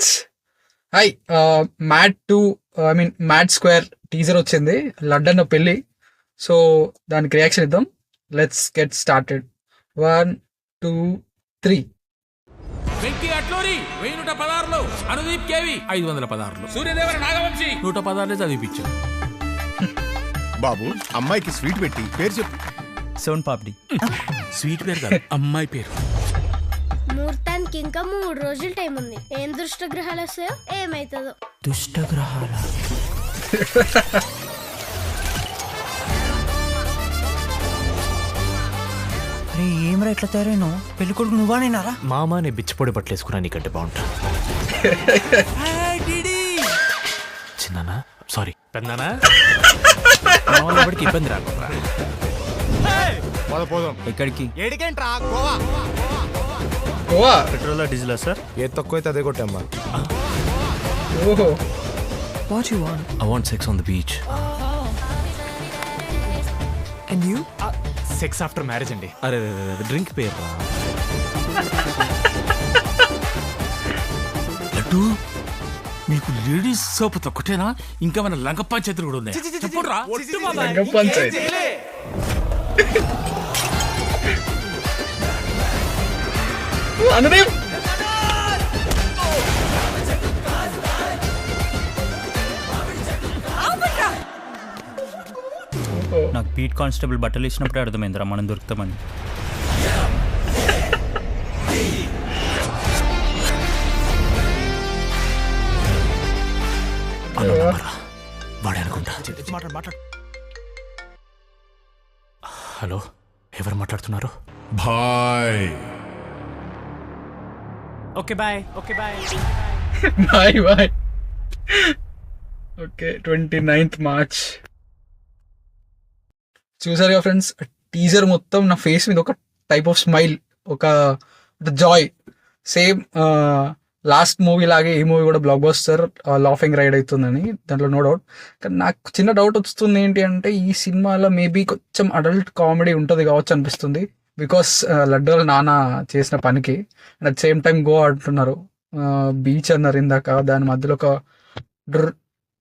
Friends, hi. Mad 2 Mad square teaser వచ్చింది, లడ్డన్న పెళ్ళి. సో దానికి రియాక్షన్ ఇద్దాం. Let's get started. 1 2 3. Venky Atluri 1116, Anudeep K V 516, Suryadevara Nagavamsi 116 చదివిపించారు. బాబు, అమ్మాయికి స్వీట్ పెట్టి పేరు చెప్పు. సోన్ పాపిడి. స్వీట్ పేరు కాదు, అమ్మాయి పేరు. ముహూర్తానికి ఇంకా 3 రోజులు టైం ఉంది. ఏం దుష్టగ్రహాలు వస్తాయో ఏమైతుందో. దుష్టగ్రహాల అరే ఏమరా ఎట్లా తయారైనా? పెళ్లి కొడుకు నువ్వా నేనారా? మామ నే బిచ్చపొడి బట్టలేసుకున్నా నీకంటే బాగుంటా. చిన్నానా, సారీ పెద్దనా, ఇబ్బంది రాకుండా. ఎక్కడికి? ఏడికేంట్రా? గోవా. గోవా పెట్రోల్ డీజిలా సార్? ఏ తక్కువైతే అదే కొట్టమ్మా. ఓహో. What you want? I want sex on the beach. And you? Sex after marriage అండి. అరే డ్రింక్ పేరు రా. లడ్డు, మీకు లేడీస్ సోప్ తొక్కటేనా? ఇంకా మన లంక పంచాయతీలు కూడా ఉన్నాయి. చెప్పురా. రంగ పంచాయతీ. అనుదీప్ నాకు బీట్ కానిస్టేబుల్ బట్టలు ఇచ్చినప్పుడే అర్థమైందిరా మనం దొరుకుతామని. వాడే అనుకుంటా. హలో, ఎవరు మాట్లాడుతున్నారు? Bye. Okay bye. Okay bye. Bye bye. Okay, 29th March. చూసారుగా ఫ్రెండ్స్, టీజర్ మొత్తం నా ఫేస్ మీద ఒక టైప్ ఆఫ్ స్మైల్, ఒక జాయ్. సేమ్ లాస్ట్ మూవీ లాగే ఈ మూవీ కూడా బ్లాక్ బస్టర్ లాఫింగ్ రైడ్ అవుతుందని, దాంట్లో నో డౌట్. కానీ నాకు చిన్న డౌట్ వస్తుంది, ఏంటి అంటే ఈ సినిమాలో మేబీ కొంచెం అడల్ట్ కామెడీ ఉంటుంది కావచ్చు అనిపిస్తుంది. బికాస్ లడ్డు వాళ్ళ నాన్న చేసిన పనికి. And at same time go అంటున్నారు, బీచ్ అన్నారు ఇందాక, దాని మధ్యలో ఒక డ్ర్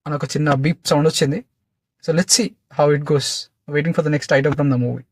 అని ఒక చిన్న బీప్ సౌండ్ వచ్చింది. So let's see how it goes. Waiting for the next item from the movie.